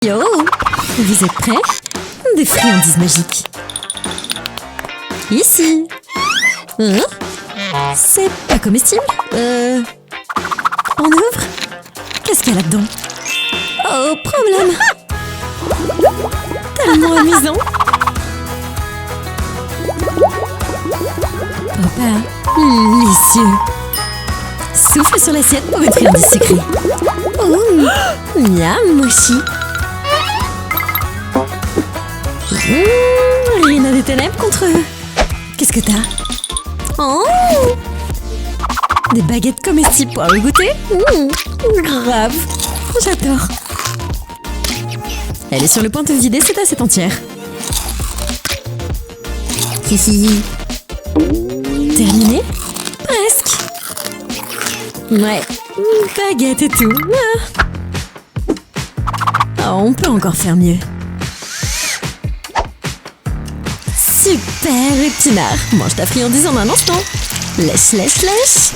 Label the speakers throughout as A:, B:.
A: Yo! Vous êtes prêts? Des friandises magiques. Ici. Hein? C'est pas comestible? On ouvre? Qu'est-ce qu'il y a là-dedans? Oh, problème! Tellement amusant! Papa, délicieux! Souffle sur l'assiette pour une friandise sucrée. Oh, miam, mochi! Rina des ténèbres contre eux. Qu'est-ce que t'as? Oh, des baguettes comestibles pour le goûter. Grave, j'adore. Elle est sur le point de vider cette assiette entière. Hihi. Terminé? Presque. Ouais, baguette et tout. Oh, on peut encore faire mieux. Super épinard. Mange ta friandise en un instant. Lèche, lèche, lèche.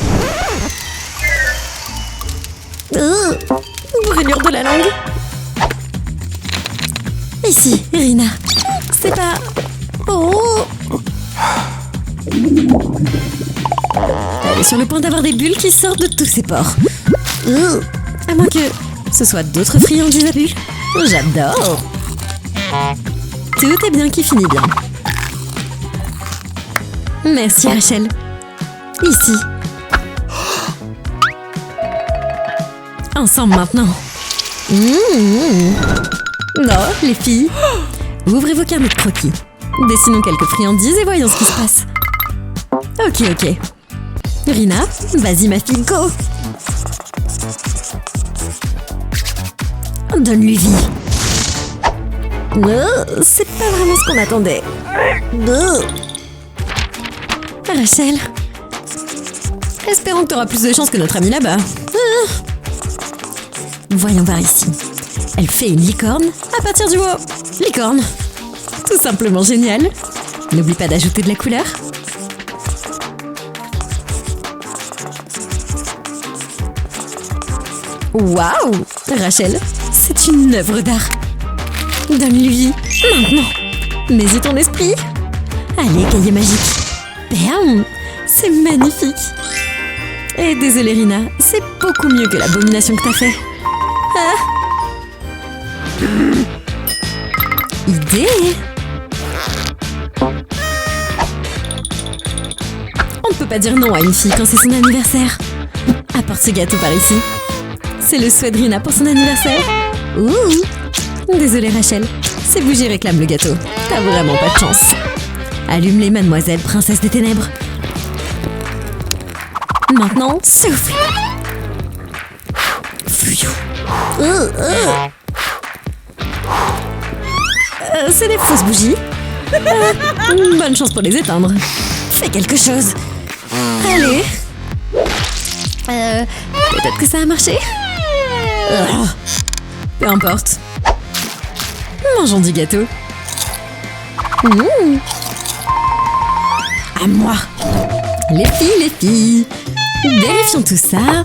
A: Brûlure de la langue. Ici, Rina. C'est pas... Oh. Elle est sur le point d'avoir des bulles qui sortent de tous ses pores. À moins que ce soit d'autres friandises à bulles. J'adore. Tout est bien qui finit bien. Merci Rachel. Ici. Ensemble maintenant. Non, les filles. Ouvrez vos carnets de croquis. Dessinons quelques friandises et voyons ce qui se passe. Ok. Rina, vas-y ma fille, go. Donne-lui vie. C'est pas vraiment ce qu'on attendait. Rachel, espérons que tu auras plus de chance que notre amie là-bas. Voyons voir ici. Elle fait une licorne à partir du haut. Licorne. Tout simplement génial. N'oublie pas d'ajouter de la couleur. Waouh! Rachel, c'est une œuvre d'art. Donne-lui maintenant. Mets-y ton esprit. Allez, cahier magique. Bam! C'est magnifique! Et désolé Rina, c'est beaucoup mieux que l'abomination que t'as fait. Idée! On ne peut pas dire non à une fille quand c'est son anniversaire. Apporte ce gâteau par ici. C'est le souhait de Rina pour son anniversaire. Désolée Rachel, c'est vous qui réclame le gâteau. T'as vraiment pas de chance. Allume-les, mademoiselle, princesse des ténèbres. Maintenant, souffle. C'est des fausses bougies. Bonne chance pour les éteindre. Fais quelque chose. Allez. Peut-être que ça a marché. Peu importe. Mangeons du gâteau. À moi. Les filles. Vérifions tout ça.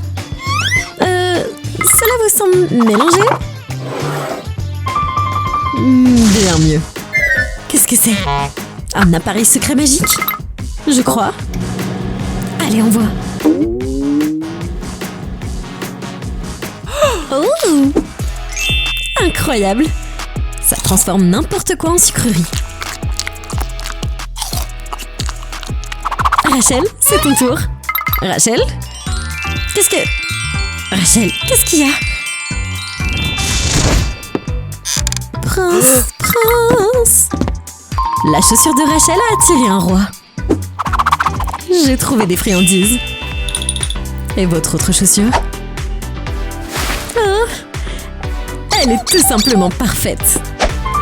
A: Cela vous semble mélangé? Bien mieux. Qu'est-ce que c'est? Un appareil secret magique? Je crois. Allez, on voit. Oh! Incroyable! Ça transforme n'importe quoi en sucrerie. Rachel, c'est ton tour. Rachel? Rachel, qu'est-ce qu'il y a? Prince! La chaussure de Rachel a attiré un roi. J'ai trouvé des friandises. Et votre autre chaussure? Oh, elle est tout simplement parfaite.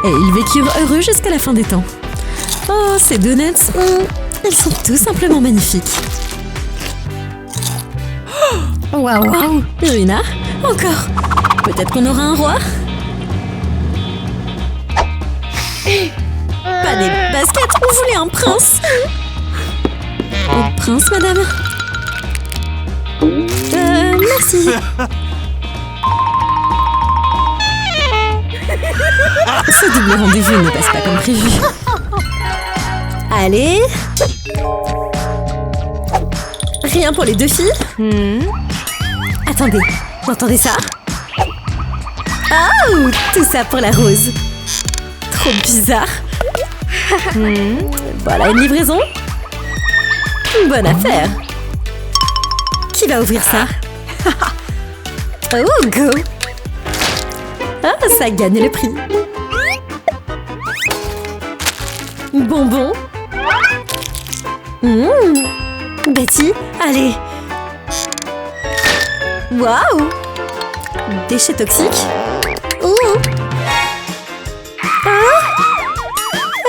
A: Et ils vécurent heureux jusqu'à la fin des temps. Oh, ces donuts, ils sont tout simplement magnifiques. Waouh! Rina, encore. Peut-être qu'on aura un roi? Pas des baskets, on voulait un prince. Un prince, madame? Merci. Ce double rendez-vous ne passe pas comme prévu. Allez. Rien pour les deux filles. Attendez, vous entendez ça? Oh, tout ça pour la rose. Trop bizarre. Voilà une livraison. Bonne affaire. Qui va ouvrir ça? Oh, go! Ah, ça gagne le prix. Bonbon. Betty, allez. Waouh! Déchets toxiques. Oh! Ah!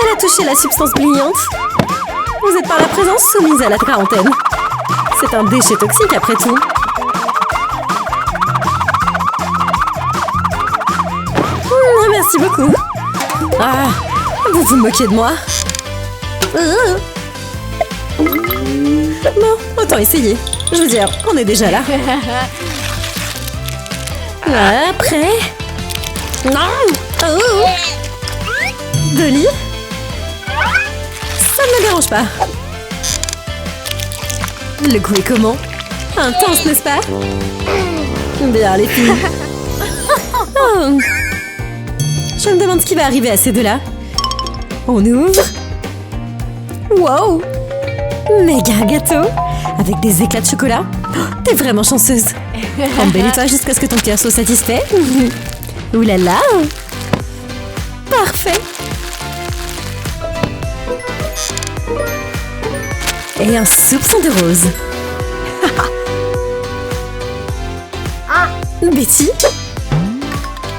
A: Elle a touché la substance brillante. Vous êtes par la présence soumise à la quarantaine. C'est un déchet toxique après tout. Merci beaucoup. Ah, vous vous moquez de moi. Bon, autant essayer. Je veux dire, on est déjà là. Après. Non. Oh. Dolly. Ça ne me dérange pas. Le goût est comment? Intense, n'est-ce pas? Bien, les filles. Oh. Je me demande ce qui va arriver à ces deux-là. On ouvre. Wow! Méga gâteau avec des éclats de chocolat. Oh, t'es vraiment chanceuse. Embellis-toi jusqu'à ce que ton cœur soit satisfait. Ouh là là! Parfait! Et un soupçon de rose. Betty?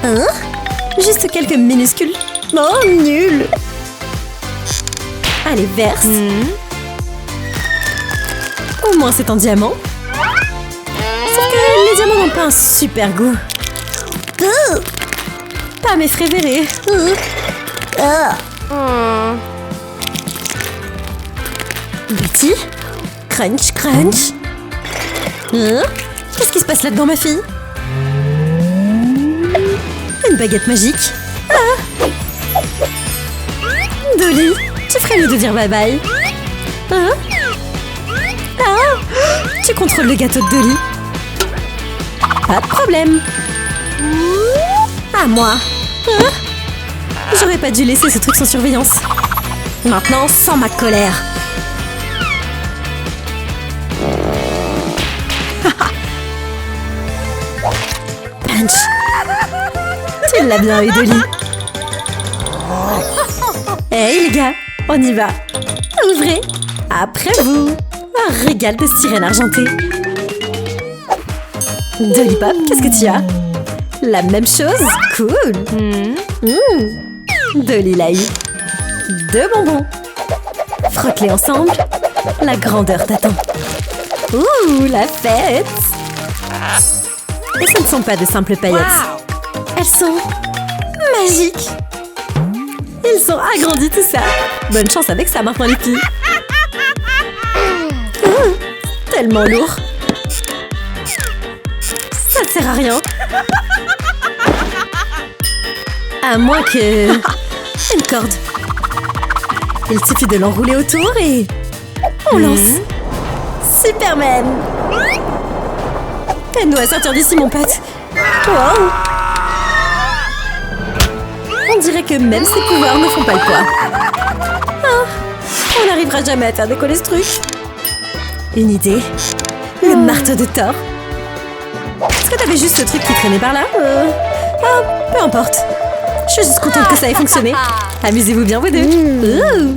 A: Hein? Juste quelques minuscules. Oh, nul! Allez, verse. Au moins, c'est en diamant. Sauf que les diamants n'ont pas un super goût. Pas mes préférés. Betty? Crunch, crunch. Hein? Qu'est-ce qui se passe là-dedans, ma fille? Une baguette magique. Ah! Dolly, tu ferais mieux de dire bye-bye. Hein? Ah! Tu contrôles le gâteau de Dolly. Pas de problème. À moi. Hein? J'aurais pas dû laisser ce truc sans surveillance. Maintenant, sans ma colère. Punch. Tu l'as bien eu, Dolly. Hey les gars, on y va. Ouvrez. Après vous. Un régal de sirène argentée. Dolly Pop, qu'est-ce que tu as? La même chose? Cool. Dolly l'a eu. 2 bonbons. Frotte-les ensemble. La grandeur t'attend. Ouh, la fête. Et ce ne sont pas de simples paillettes. Elles sont magiques. Ils ont agrandi tout ça. Bonne chance avec ça maintenant les filles. Tellement lourd. Ça ne sert à rien. À moins que... Une corde. Il suffit de l'enrouler autour et... On lance. Superman. Aide-nous à sortir d'ici, mon pote. Wow. On dirait que même ses pouvoirs ne font pas le poids. Ah, on n'arrivera jamais à faire décoller ce truc. Une idée. Le marteau de Thor. Est-ce que t'avais juste ce truc qui traînait par là? Ah, peu importe. Je suis juste contente que ça ait fonctionné. Amusez-vous bien, vous deux.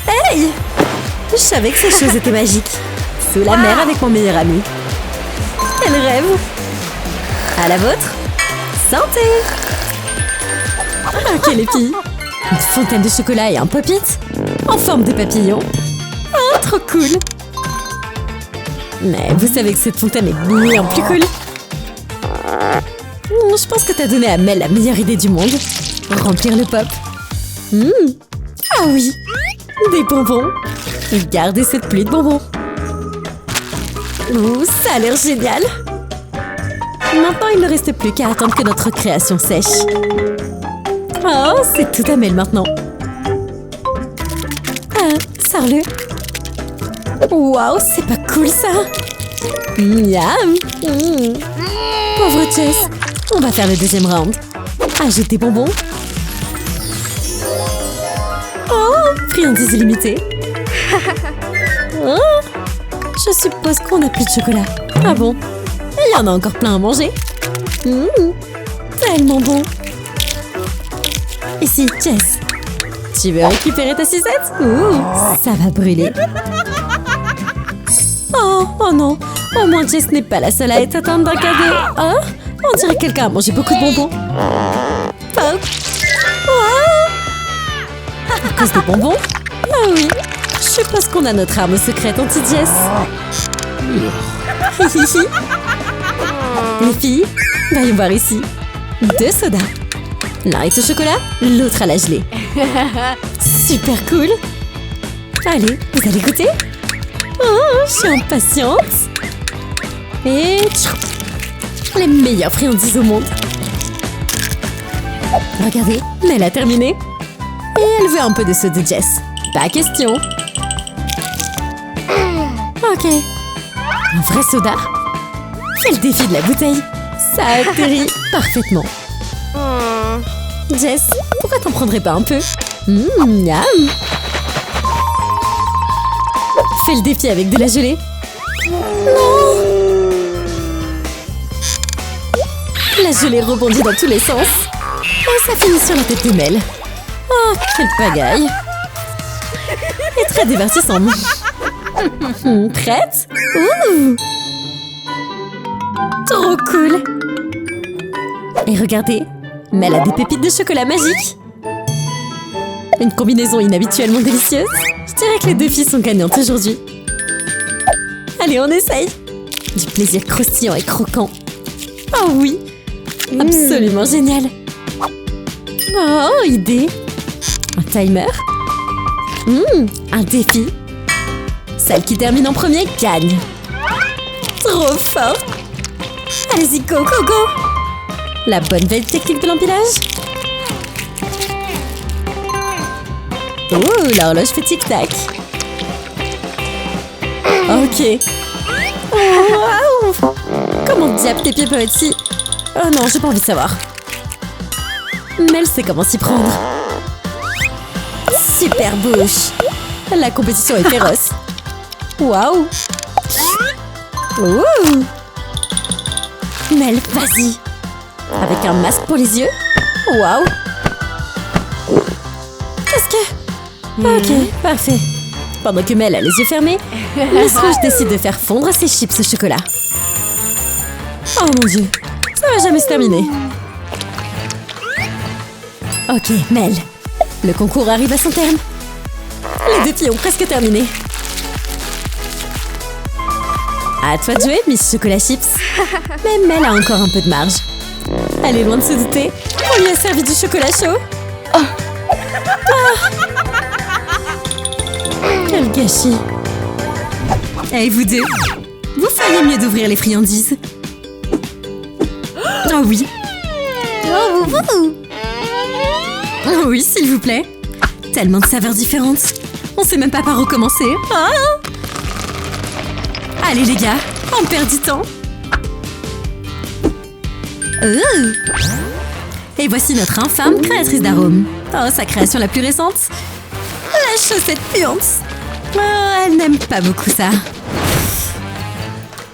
A: Hey! Je savais que ces choses étaient magiques. Sous la mer avec mon meilleur ami. Quel rêve! À la vôtre! Santé! Ah, quelle épie! Une fontaine de chocolat et un pop-it en forme de papillon. Ah, trop cool! Mais vous savez que cette fontaine est bien plus cool. Je pense que t'as donné à Mel la meilleure idée du monde. Remplir le pop. Ah oui! Des bonbons. Gardez cette pluie de bonbons. Ouh, ça a l'air génial. Maintenant, il ne reste plus qu'à attendre que notre création sèche. Oh, c'est tout à mêle maintenant. Ah, sors-le. Waouh, c'est pas cool ça. Miam. Pauvre Jess. On va faire le deuxième round. Ajoute des bonbons. Oh, friandises illimitées. Oh, je suppose qu'on n'a plus de chocolat. Ah bon? Il y en a encore plein à manger. Tellement bon. Ici, Jess. Tu veux récupérer ta sucette? Ouh, ça va brûler. Oh non. Au moins, Jess n'est pas la seule à être atteinte d'un cadeau. Oh, on dirait que quelqu'un a mangé beaucoup de bonbons. Pop. Oh. À cause des bonbons? Ah oui. Je suppose qu'on a notre arme secrète anti-Jess. Les filles, voyons voir ici. 2 sodas. L'un est au chocolat, l'autre à la gelée. Super cool. Allez, vous allez goûter? Oh, je suis impatiente. Et les meilleures friandises au monde. Regardez, elle a terminé. Et elle veut un peu de ceux de Jess. Pas question. Ok. Un vrai soda? C'est le défi de la bouteille. Ça atterrit parfaitement. Jess, pourquoi t'en prendrais pas un peu? Miam. Fais le défi avec de la gelée. Non. La gelée rebondit dans tous les sens. Et ça finit sur la tête de Mel. Oh, quelle pagaille. Et très divertissant. Prête? Ouh. Trop cool. Et regardez, Mel a des pépites de chocolat magique. Une combinaison inhabituellement délicieuse. Je dirais que les 2 filles sont gagnantes aujourd'hui. Allez, on essaye. Du plaisir croustillant et croquant. Oh oui. Absolument génial. Oh, idée. Un timer. Un défi. Celle qui termine en premier gagne. Trop fort. Allez-y, go, go, go. La bonne vieille technique de l'empilage. Oh, l'horloge fait tic-tac. Ok. Oh, wow. Comment diable tes pieds peuvent être si... Oh non, j'ai pas envie de savoir. Mais elle sait comment s'y prendre. Super bouche. La compétition est féroce. Waouh. Ouh. Mel, vas-y. Avec un masque pour les yeux. Waouh. Qu'est-ce que... Ok, parfait. Pendant que Mel a les yeux fermés, Miss Rouge décide de faire fondre ses chips au chocolat. Oh mon Dieu, ça va jamais se terminer. Ok, Mel. Le concours arrive à son terme. Les 2 filles ont presque terminé. À toi de jouer, Miss Chocolat Chips. Mais Mel a encore un peu de marge. Elle est loin de se douter. On lui a servi du chocolat chaud. Quel gâchis. Et vous deux, vous feriez mieux d'ouvrir les friandises. Oh oui. Oh oui, s'il vous plaît. Tellement de saveurs différentes. On sait même pas par où commencer. Ah. Allez les gars, on perd du temps. Et voici notre infâme créatrice d'arômes. Oh, sa création la plus récente. La chaussette puante. Oh, elle n'aime pas beaucoup ça.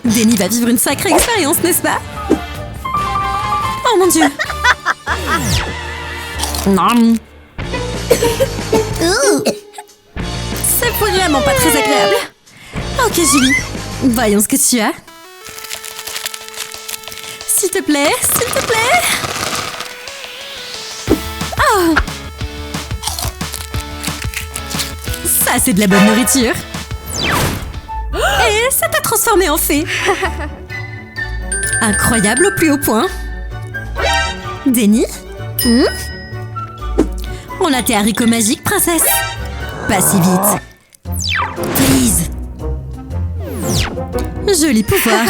A: Denny va vivre une sacrée expérience, n'est-ce pas? Oh mon Dieu. Non. C'est vraiment pas très agréable. Ok, Julie. Voyons ce que tu as. S'il te plaît, s'il te plaît. Oh. Ça, c'est de la bonne nourriture. Et ça t'a transformé en fée. Incroyable au plus haut point. Denny? On a tes haricots magiques, princesse. Pas si vite. Please. Joli pouvoir.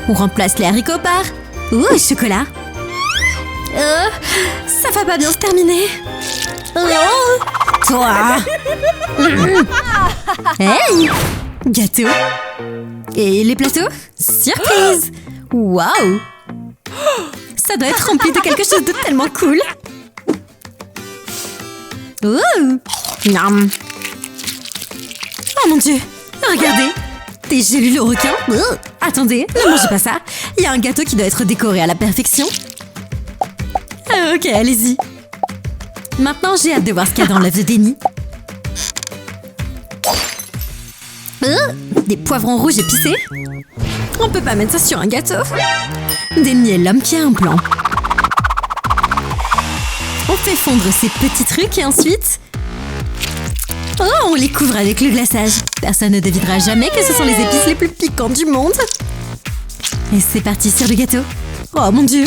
A: On remplace les haricots par... Ouh, chocolat. Ça va pas bien se terminer. Oh, toi. Hey, gâteau. Et les plateaux? Surprise. Waouh. Ça doit être rempli de quelque chose de tellement cool. Ouh. Miam. Oh mon Dieu. Regardez. Des gélules au requin. Attendez, ne mangez pas ça. Il y a un gâteau qui doit être décoré à la perfection. Ok, allez-y. Maintenant, j'ai hâte de voir ce qu'il y a dans l'œuf de Denny. Des poivrons rouges épicés. On peut pas mettre ça sur un gâteau. Denny est l'homme qui a un plan. On fait fondre ces petits trucs et ensuite... Oh, on les couvre avec le glaçage. Personne ne devinera jamais que ce sont les épices les plus piquantes du monde. Et c'est parti sur le gâteau. Oh mon Dieu.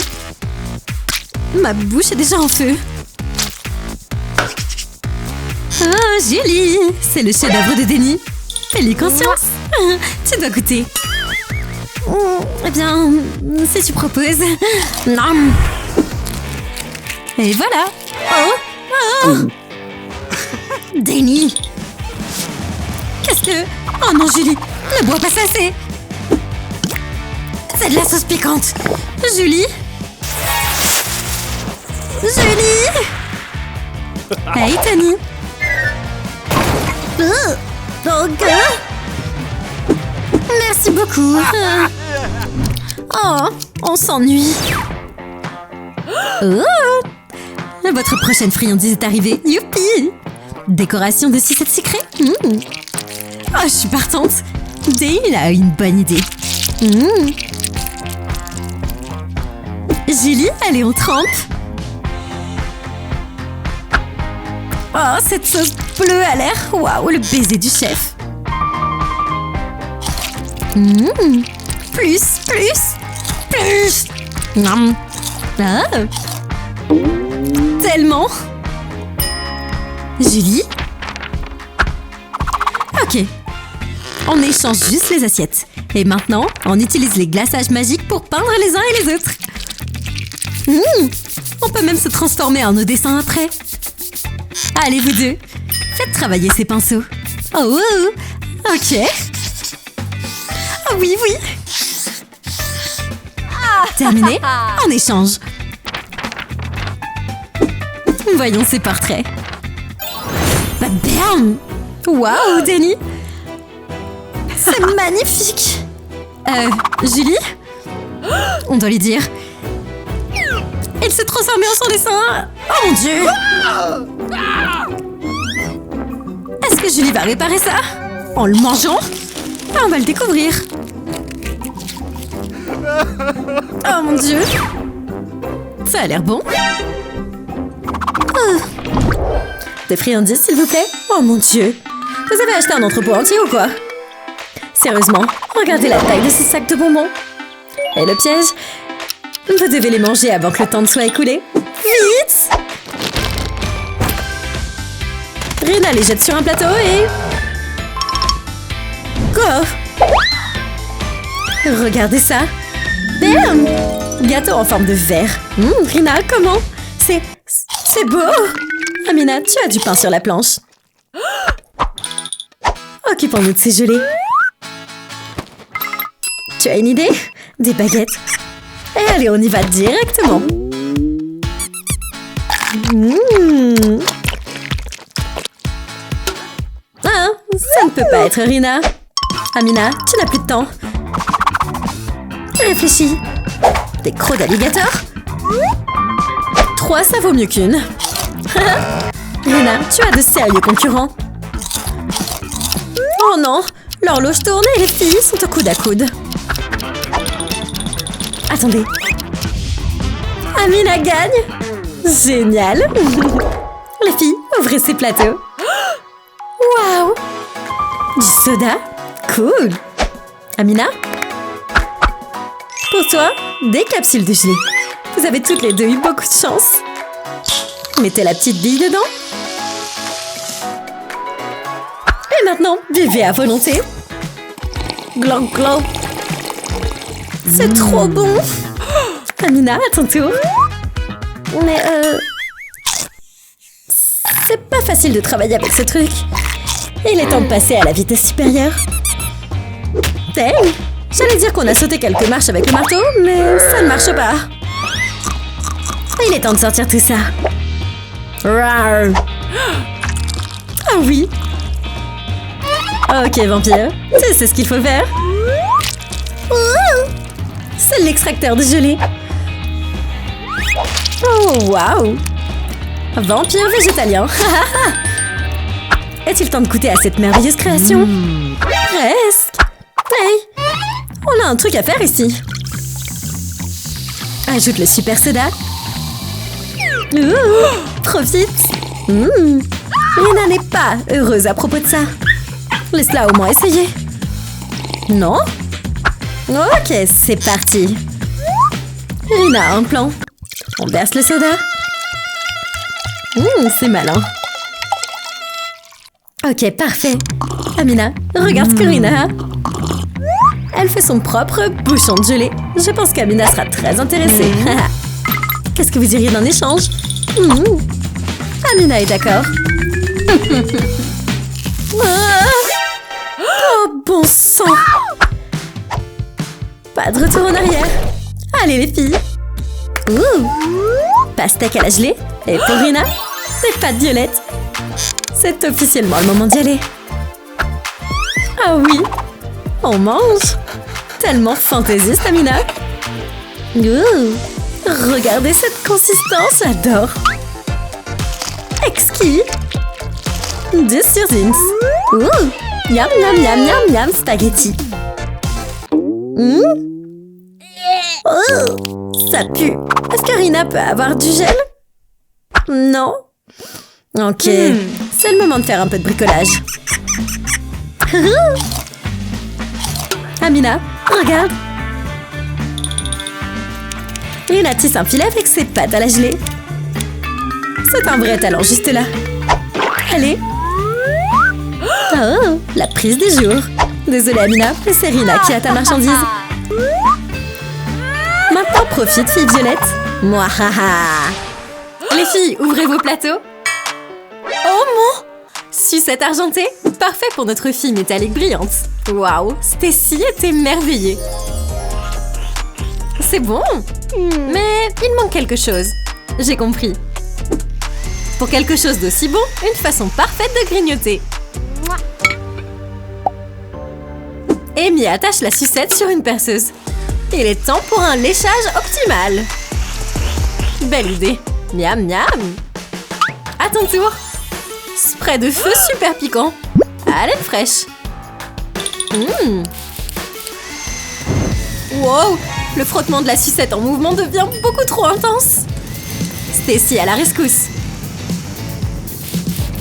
A: Ma bouche est déjà en feu. Oh, Julie. C'est le chef-d'œuvre de Denny. Elle est conscience. Tu dois goûter. Eh bien, si tu proposes. Non. Et voilà. Oh. Denny. Qu'est-ce que... Oh non, Julie. Ne bois pas ça, c'est... C'est de la sauce piquante. Julie. Hey, Tony. Ok. Merci beaucoup. Oh, on s'ennuie. Oh. Votre prochaine friandise est arrivée. Youpi. Décoration de sucette sucrée. Oh, je suis partante. Dale a une bonne idée. Julie, elle est en trempe. Oh, cette sauce bleue a l'air... Waouh, le baiser du chef. Plus. Ah. Tellement. Julie. Ok. On échange juste les assiettes. Et maintenant, on utilise les glaçages magiques pour peindre les uns et les autres. On peut même se transformer en nos dessins après. Allez, vous deux. Faites travailler ces pinceaux. Oh. Ok. Oh oui. Terminé. On échange. Voyons ces portraits. Bam! Waouh, Denny! C'est magnifique! Julie? On doit lui dire. Il s'est transformé en son dessin! Oh mon Dieu! Est-ce que Julie va réparer ça? En le mangeant? On va le découvrir. Oh mon Dieu! Ça a l'air bon. Des friandises, s'il vous plaît? Oh mon Dieu! Vous avez acheté un entrepôt entier ou quoi? Sérieusement, regardez la taille de ces sacs de bonbons. Et le piège? Vous devez les manger avant que le temps ne soit écoulé. Vite! Rina les jette sur un plateau et... Go! Regardez ça! Bam! Gâteau en forme de verre. Rina, comment? C'est beau! Amina, tu as du pain sur la planche. Occupons-nous de ces gelées. Tu as une idée? Des baguettes. Et allez, on y va directement. Ah, ça ne peut pas être Rina. Amina, tu n'as plus de temps. Réfléchis. Des crocs d'alligator? 3, ça vaut mieux qu'une. Rina, tu as de sérieux concurrents. Oh non, l'horloge tourne et les filles sont au coude à coude. Attendez. Amina gagne. Génial. Les filles, ouvrez ces plateaux. Waouh. Du soda. Cool. Amina? Pour toi, des capsules de gelée. Vous avez toutes les deux eu beaucoup de chance. Mettez la petite bille dedans. Et maintenant, buvez à volonté. Glop glop. C'est trop bon. Amina, à ton tour. Mais c'est pas facile de travailler avec ce truc. Il est temps de passer à la vitesse supérieure. Dang! J'allais dire qu'on a sauté quelques marches avec le marteau, mais ça ne marche pas. Il est temps de sortir tout ça. Rawr. Ah oui. Ok, vampire. Tu sais ce qu'il faut faire. C'est l'extracteur de gelée. Oh, waouh. Vampire végétalien. Est-il temps de goûter à cette merveilleuse création? Presque. Hey, on a un truc à faire ici. Ajoute le super soda. Profite. Rina n'est pas heureuse à propos de ça. Laisse-la au moins essayer. Non? Ok, c'est parti. Rina a un plan. On verse le soda. C'est malin. Ok, parfait. Amina, regarde ce que Rina a. Elle fait son propre bouchon de gelée. Je pense qu'Amina sera très intéressée. Qu'est-ce que vous diriez d'un échange? Amina est d'accord. Oh, bon sang! Pas de retour en arrière. Allez, les filles. Pastèque à la gelée. Et pour Rina, des pâtes violettes. C'est officiellement le moment d'y aller. Ah oui, on mange. Tellement fantaisiste, Amina. Regardez cette consistance, j'adore. Exquis. 10 sur 10. Miam, miam, miam, miam, miam, spaghetti. Ça pue. Est-ce que Rina peut avoir du gel? Non. Ok, c'est le moment de faire un peu de bricolage. Amina, regarde. Rina tisse un filet avec ses pâtes à la gelée. C'est un vrai talent juste là. Allez. Oh, la prise du jour. Désolée Amina, mais c'est Rina qui a ta marchandise. Maintenant profite, fille Violette. Mouahaha. Les filles, ouvrez vos plateaux. Oh mon! Sucette argentée, parfait pour notre fille métallique brillante. Waouh, Stacy était émerveillée. C'est bon, mais il manque quelque chose. J'ai compris. Pour quelque chose d'aussi bon, une façon parfaite de grignoter. Amy attache la sucette sur une perceuse. Il est temps pour un léchage optimal. Belle idée. Miam miam. À ton tour. Spray de feu super piquant. Haleine fraîche. Wow, le frottement de la sucette en mouvement devient beaucoup trop intense. Stacy à la rescousse.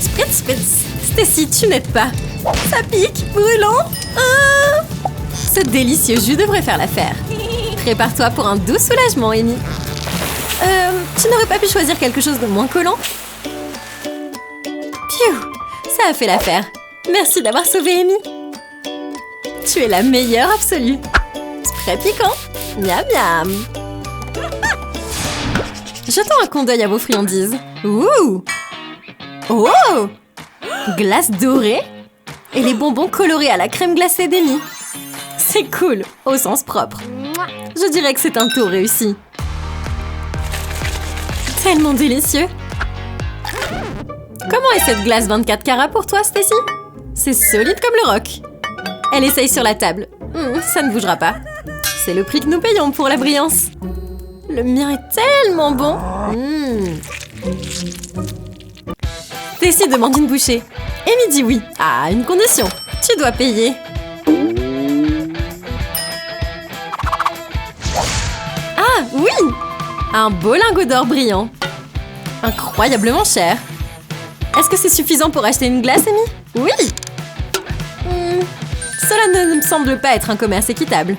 A: Spritz, spritz. Stacy, tu n'aides pas. Ça pique, brûlant. Ce délicieux jus devrait faire l'affaire. Prépare-toi pour un doux soulagement, Amy. Tu n'aurais pas pu choisir quelque chose de moins collant? Pfiou, ça a fait l'affaire. Merci d'avoir sauvé Amy. Tu es la meilleure absolue. Spray piquant. Miam miam. Jetons un coup d'œil à vos friandises. Ouh. Oh. Glace dorée et les bonbons colorés à la crème glacée d'Amy. C'est cool, au sens propre. Je dirais que c'est un tour réussi. Tellement délicieux. Comment est cette glace 24 carats pour toi, Stacy? C'est solide comme le roc. Elle essaye sur la table. Ça ne bougera pas. C'est le prix que nous payons pour la brillance. Le mien est tellement bon. Stacy demande une bouchée. Amy dit oui. À une condition. Tu dois payer. Ah, oui! Un beau lingot d'or brillant. Incroyablement cher. Est-ce que c'est suffisant pour acheter une glace, Amy? Oui! Cela ne me semble pas être un commerce équitable.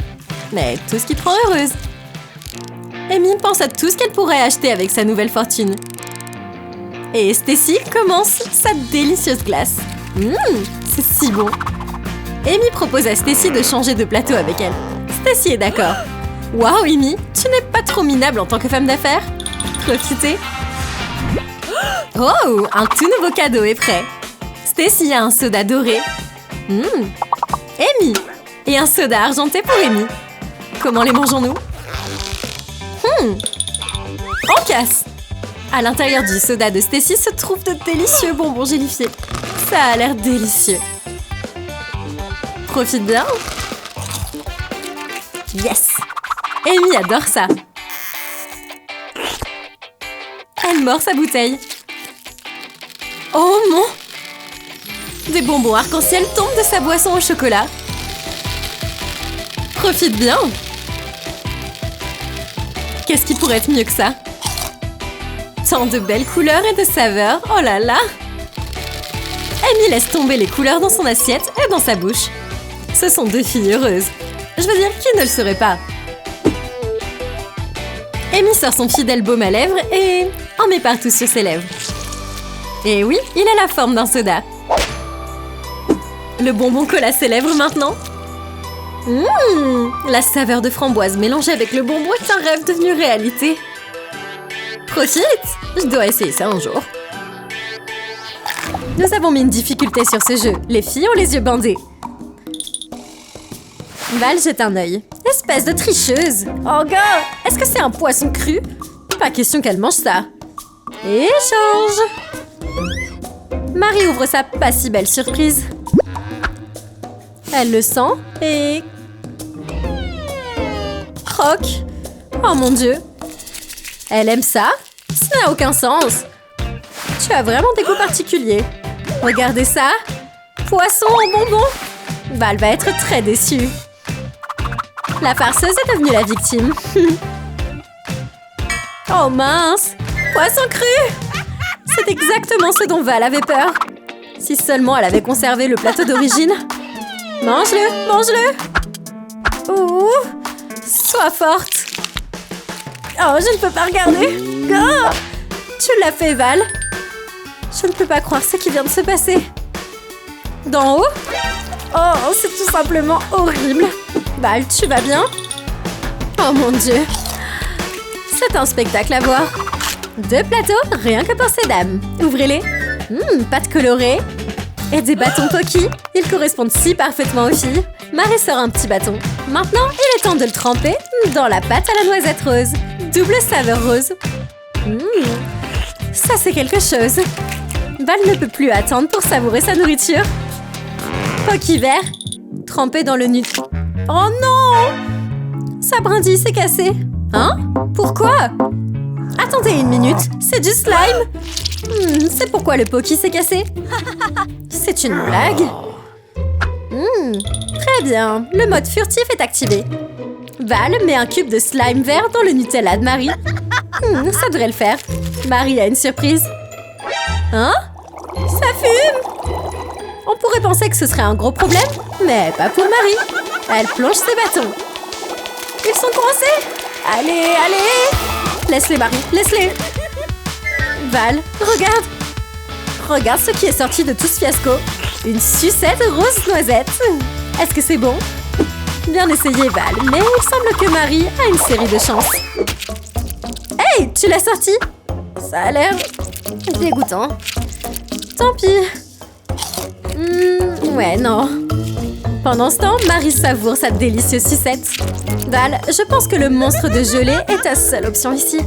A: Mais tout ce qui te rend heureuse. Amy pense à tout ce qu'elle pourrait acheter avec sa nouvelle fortune. Et Stacy commence sa délicieuse glace. C'est si bon. Amy propose à Stacy de changer de plateau avec elle. Stacy est d'accord. Waouh, Amy, tu n'es pas trop minable en tant que femme d'affaires. Profitez. Oh, un tout nouveau cadeau est prêt. Stacy a un soda doré. Amy. Et un soda argenté pour Amy. Comment les mangeons-nous? En casse. À l'intérieur du soda de Stacy se trouvent de délicieux bonbons gélifiés. Ça a l'air délicieux. Profite bien. Yes. Amy adore ça. Elle mord sa bouteille. Oh mon! Des bonbons arc-en-ciel tombent de sa boisson au chocolat. Profite bien. Qu'est-ce qui pourrait être mieux que ça? Tant de belles couleurs et de saveurs. Oh là là! Amy laisse tomber les couleurs dans son assiette et dans sa bouche. Ce sont deux filles heureuses. Je veux dire, qui ne le serait pas? Amy sort son fidèle baume à lèvres et en met partout sur ses lèvres. Et oui, il a la forme d'un soda. Le bonbon colle à ses lèvres maintenant. La saveur de framboise mélangée avec le bonbon est un rêve devenu réalité. Profite! Je dois essayer ça un jour. Nous avons mis une difficulté sur ce jeu. Les filles ont les yeux bandés. Val jette un œil. Espèce de tricheuse! Oh gars! Est-ce que c'est un poisson cru? Pas question qu'elle mange ça. Échange! Marie ouvre sa pas si belle surprise. Elle le sent et... croque. Oh mon Dieu! Elle aime ça? Ça n'a aucun sens. Tu as vraiment des goûts particuliers. Regardez ça. Poisson au bonbon. Val va être très déçue. La farceuse est devenue la victime. Oh mince! Poisson cru! C'est exactement ce dont Val avait peur. Si seulement elle avait conservé le plateau d'origine. Mange-le! Mange-le! Ouh! Sois forte! Oh, je ne peux pas regarder! Oh, tu l'as fait, Val! Je ne peux pas croire ce qui vient de se passer. D'en haut? Oh, c'est tout simplement horrible! Val, tu vas bien? Oh mon Dieu! C'est un spectacle à voir. 2 plateaux, rien que pour ces dames. Ouvrez-les. Pâte colorée. Et des bâtons Pocky. Ils correspondent si parfaitement aux filles. Marie sort un petit bâton. Maintenant, il est temps de le tremper dans la pâte à la noisette rose. Double saveur rose. Ça, c'est quelque chose. Val ne peut plus attendre pour savourer sa nourriture. Pocky vert. Trempé dans le nut. Oh non! Sa brindille s'est cassée. Hein? Pourquoi? Attendez une minute, c'est du slime! C'est pourquoi le Pocky s'est cassé. C'est une blague? Très bien, le mode furtif est activé. Val met un cube de slime vert dans le Nutella de Marie. Ça devrait le faire. Marie a une surprise. Hein? Ça fume! On pourrait penser que ce serait un gros problème, mais pas pour Marie. Elle plonge ses bâtons. Ils sont coincés! Allez, allez! Laisse-les, Marie, laisse-les! Val, regarde! Regarde ce qui est sorti de tout ce fiasco. Une sucette rose noisette. Est-ce que c'est bon? Bien essayé, Val, mais il semble que Marie a une série de chances. Hey, tu l'as sorti? Ça a l'air dégoûtant. Tant pis. Ouais, non. Pendant ce temps, Marie savoure sa délicieuse sucette. Val, je pense que le monstre de gelée est ta seule option ici.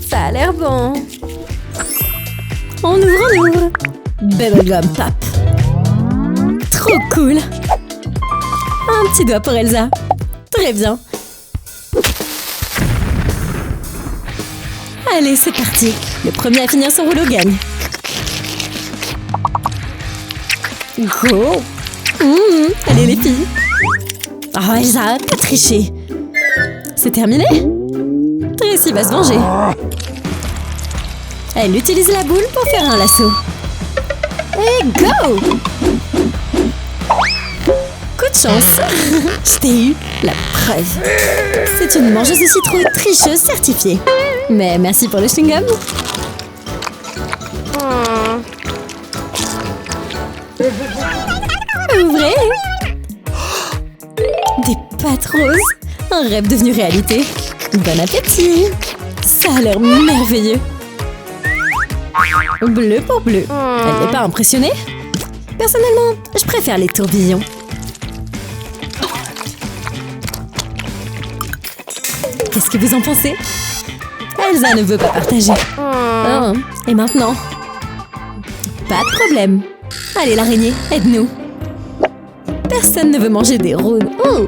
A: Ça a l'air bon. On ouvre. Bubblegum Pop. Trop cool. Un petit doigt pour Elsa. Très bien. Allez, c'est parti. Le premier à finir son rouleau gagne. Go! Allez les filles! Oh Elsa, pas tricher! C'est terminé? Tracy va se venger. Elle utilise la boule pour faire un lasso. Et go! Coup de chance! Je t'ai eu, la preuve. C'est une mangeuse de citrouille tricheuse certifiée. Mais merci pour le chewing-gum. Ouvrez! Des pâtes rose. Un rêve devenu réalité. Bon appétit. Ça a l'air merveilleux. Bleu pour bleu. Elle n'est pas impressionnée? Personnellement, je préfère les tourbillons. Qu'est-ce que vous en pensez? Elsa ne veut pas partager. Oh, et maintenant? Pas de problème. Allez, l'araignée, aide-nous. Personne ne veut manger des roues. Oh.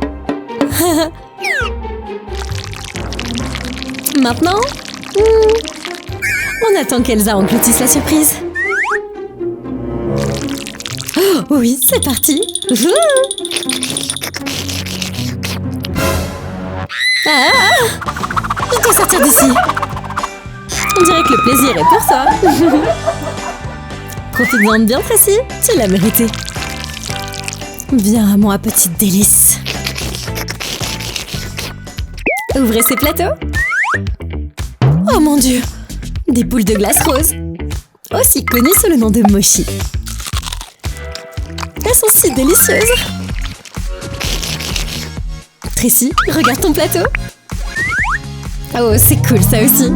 A: Maintenant? On attend qu'Elsa engloutisse la surprise. Oh, oui, c'est parti. Ah, je dois sortir d'ici. On dirait que le plaisir est pour ça. Profite-en bien, Tracy. Tu l'as mérité. Viens à moi, petite délice. Ouvrez ces plateaux. Oh mon Dieu! Des boules de glace rose. Aussi connues sous le nom de mochi. Elles sont si délicieuses. Tracy, regarde ton plateau. Oh, c'est cool ça aussi.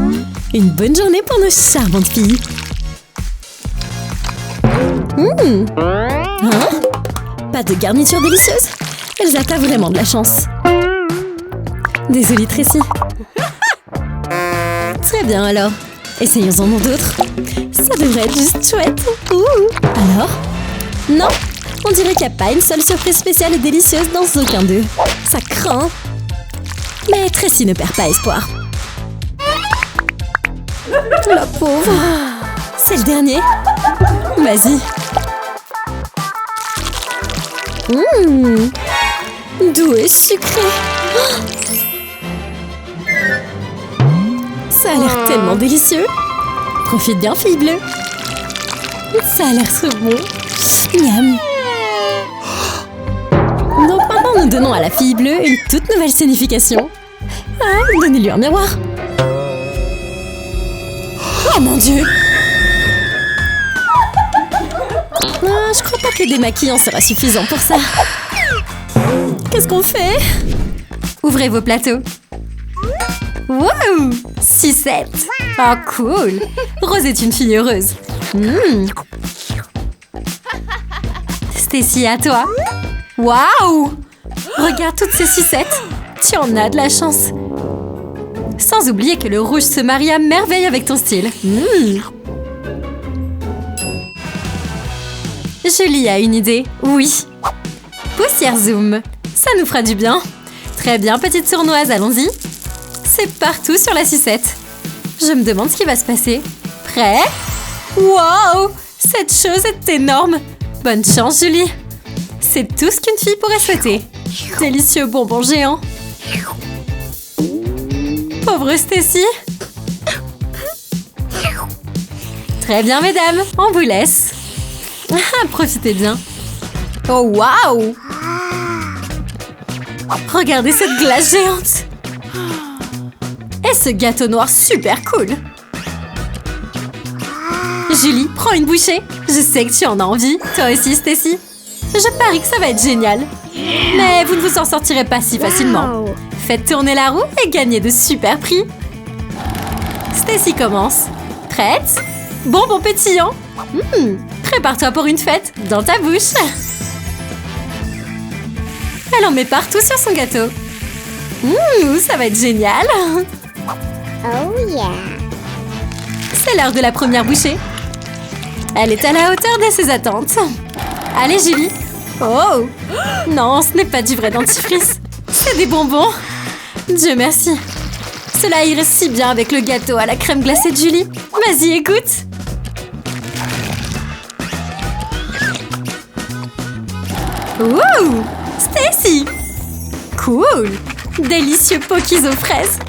A: Une bonne journée pour nos charmantes filles. Hein? Pas de garniture délicieuse? Elsa, t'as vraiment de la chance. Désolée, Tracy. Très bien, alors. Essayons-en d'autres. Ça devrait être juste chouette. Alors? Non, on dirait qu'il n'y a pas une seule surprise spéciale et délicieuse dans aucun d'eux. Ça craint. Mais Tracy ne perd pas espoir. La pauvre. C'est le dernier. Vas-y. Doux et sucré. Ça a l'air tellement délicieux. Profite bien, fille bleue. Ça a l'air trop bon. Miam. Donc maintenant, nous donnons à la fille bleue une toute nouvelle signification. Ah, donnez-lui un miroir. Oh mon Dieu! Ah, je crois pas que le démaquillant sera suffisant pour ça. Qu'est-ce qu'on fait? Ouvrez vos plateaux. Wow! 6-7. Oh, cool! Rose est une fille heureuse. Stacy, à toi. Waouh! Regarde toutes ces 6-7. Tu en as de la chance. Sans oublier que le rouge se marie à merveille avec ton style. Julie a une idée. Oui. Poussière zoom. Ça nous fera du bien. Très bien, petite sournoise, allons-y. C'est partout sur la 6-7. Je me demande ce qui va se passer. Prêt? Wow! Cette chose est énorme. Bonne chance, Julie. C'est tout ce qu'une fille pourrait souhaiter. Délicieux bonbon géant. Pauvre Stacy. Très bien, mesdames. On vous laisse. Profitez bien. Oh, waouh! Regardez cette glace géante. Et ce gâteau noir super cool. Julie, prends une bouchée. Je sais que tu en as envie. Toi aussi, Stacy. Je parie que ça va être génial. Mais vous ne vous en sortirez pas si facilement. Faites tourner la roue et gagnez de super prix. Stacy commence. Prête? Bonbon pétillant. Prépare-toi pour une fête dans ta bouche. Elle en met partout sur son gâteau. Ça va être génial.
B: Oh yeah.
A: C'est l'heure de la première bouchée. Elle est à la hauteur de ses attentes. Allez, Julie. Oh! Non, ce n'est pas du vrai dentifrice. C'est des bonbons. Dieu merci. Cela irait si bien avec le gâteau à la crème glacée de Julie. Vas-y, écoute. Wouh! Stacy! Cool! Délicieux pokies aux fraises.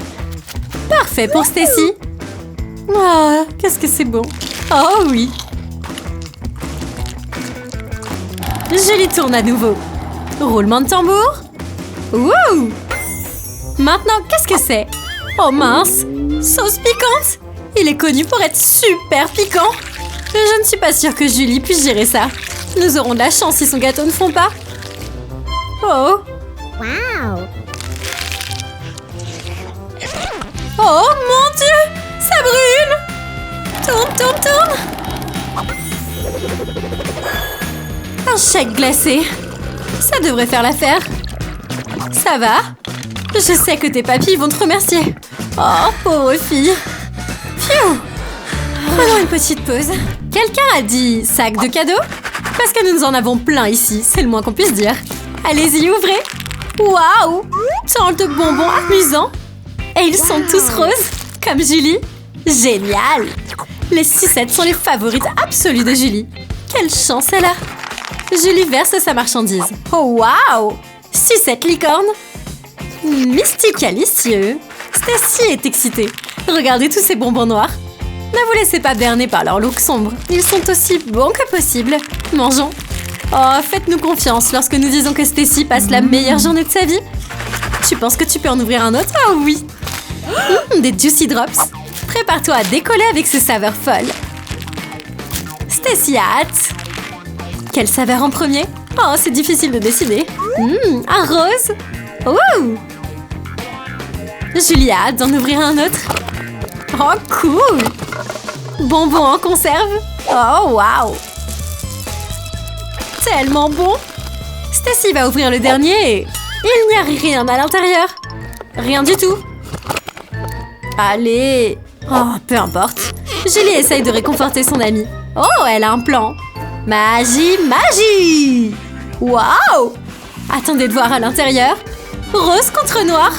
A: Parfait pour Stacy. Oh, qu'est-ce que c'est bon. Oh oui. Julie tourne à nouveau. Roulement de tambour. Wouh! Maintenant, qu'est-ce que c'est? Oh mince! Sauce piquante! Il est connu pour être super piquant. Je ne suis pas sûre que Julie puisse gérer ça. Nous aurons de la chance si son gâteau ne fond pas. Oh!
B: Wow.
A: Oh mon Dieu! Ça brûle! Tourne, tourne, tourne! Un shake glacé. Ça devrait faire l'affaire. Ça va? Je sais que tes papilles vont te remercier. Oh, pauvre fille. Pfiou! Prenons une petite pause. Quelqu'un a dit sac de cadeaux? Parce que nous en avons plein ici, c'est le moins qu'on puisse dire. Allez-y, ouvrez. Waouh! Tant de bonbons amusants. Et ils sont tous roses, comme Julie. Génial! Les sucettes sont les favorites absolues de Julie. Quelle chance elle a! Julie verse sa marchandise. Oh waouh! Sucette licorne. Mysticalicieux. Stacy est excitée. Regardez tous ces bonbons noirs. Ne vous laissez pas berner par leur look sombre. Ils sont aussi bons que possible. Mangeons. Oh, faites-nous confiance lorsque nous disons que Stacy passe la meilleure journée de sa vie. Tu penses que tu peux en ouvrir un autre? Oh oui! Des Juicy Drops. Prépare-toi à décoller avec ces saveurs folles. Stacy a hâte. Quelle saveur en premier? Oh, c'est difficile de décider. Un rose. Ouh! Julie a hâte d'en ouvrir un autre. Oh, cool! Bonbons en conserve. Oh, waouh! Tellement bon! Stacy va ouvrir le dernier et il n'y a rien à l'intérieur. Rien du tout. Allez! Oh, peu importe. Julie essaye de réconforter son amie. Oh, elle a un plan. Magie, magie! Waouh! Attendez de voir à l'intérieur. Rose contre noir.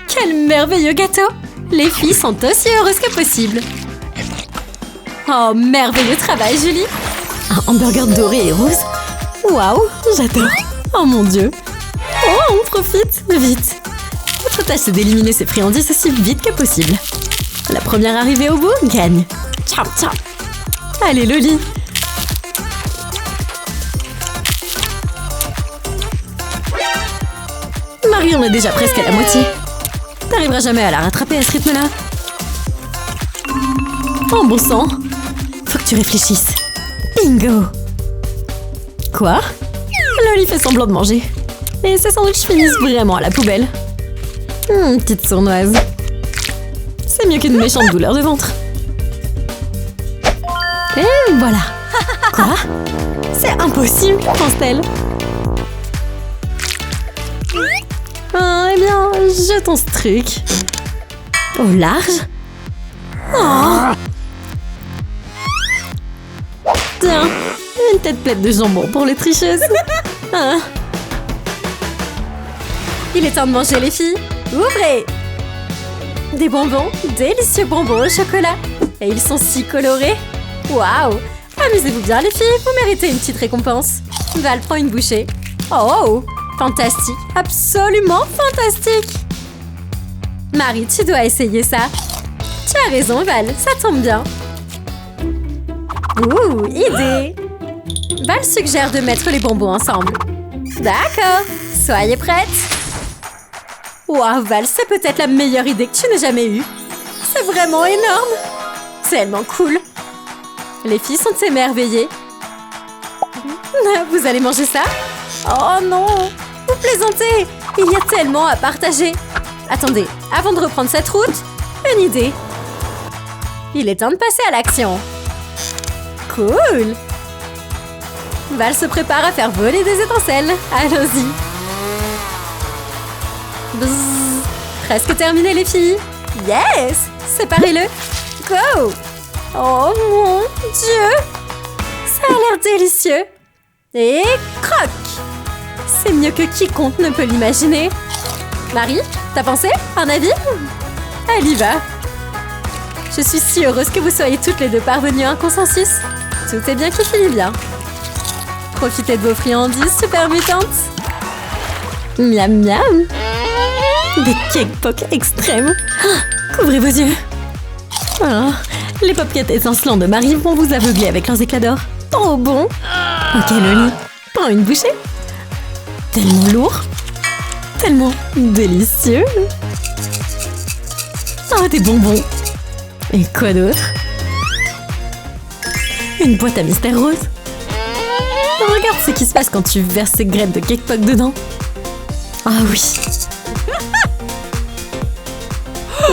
A: Quel merveilleux gâteau! Les filles sont aussi heureuses que possible. Oh, merveilleux travail, Julie! Un hamburger doré et rose. Waouh, j'adore. Oh mon Dieu. Oh, on profite. Vite. Notre tâche, c'est d'éliminer ces friandises aussi vite que possible. La première arrivée au bout gagne. Ciao, ciao. Allez, Loli. Marie, on est déjà presque à la moitié. T'arriveras jamais à la rattraper à ce rythme-là. Oh, bon sang. Faut que tu réfléchisses. Bingo. Quoi? Loli fait semblant de manger. Et ces sandwichs finissent vraiment à la poubelle. Petite sournoise. C'est mieux qu'une méchante douleur de ventre. Et voilà. Quoi? C'est impossible, pense-t-elle. Eh bien, jetons ce truc. Au large? Oh! Tiens, une tête pleine de jambon pour les tricheuses. Ah. Il est temps de manger, les filles. Ouvrez! Des bonbons, délicieux bonbons au chocolat. Et ils sont si colorés. Waouh! Amusez-vous bien, les filles, vous méritez une petite récompense. Val prend une bouchée. Oh! Fantastique, absolument fantastique! Marie, tu dois essayer ça. Tu as raison, Val, ça tombe bien. Ouh, idée! Val suggère de mettre les bonbons ensemble. D'accord, soyez prêtes. Waouh, Val, c'est peut-être la meilleure idée que tu n'aies jamais eue. C'est vraiment énorme. Tellement cool. Les filles sont émerveillées. Vous allez manger ça? Oh non! Vous plaisantez! Il y a tellement à partager. Attendez, avant de reprendre cette route, une idée. Il est temps de passer à l'action. Cool! Val se prépare à faire voler des étincelles. Allons-y. Bzzz. Presque terminé, les filles. Yes! Séparez-le. Go! Oh mon Dieu! Ça a l'air délicieux. Et croque! C'est mieux que quiconque ne peut l'imaginer. Marie, t'as pensé? Un avis? Elle y va. Je suis si heureuse que vous soyez toutes les deux parvenues à un consensus. Tout est bien qui finit bien. Profitez de vos friandises super mutantes. Miam miam. Des cake pops extrêmes. Ah, couvrez vos yeux. Oh, les popquettes étincelants de Marie vont vous aveugler avec leurs éclats d'or. Trop bon. Ok, Loli, prends une bouchée. Tellement lourd. Tellement délicieux. Oh, des bonbons. Et quoi d'autre? Une boîte à mystère rose. Regarde ce qui se passe quand tu verses ces graines de cake pop dedans. Ah oui.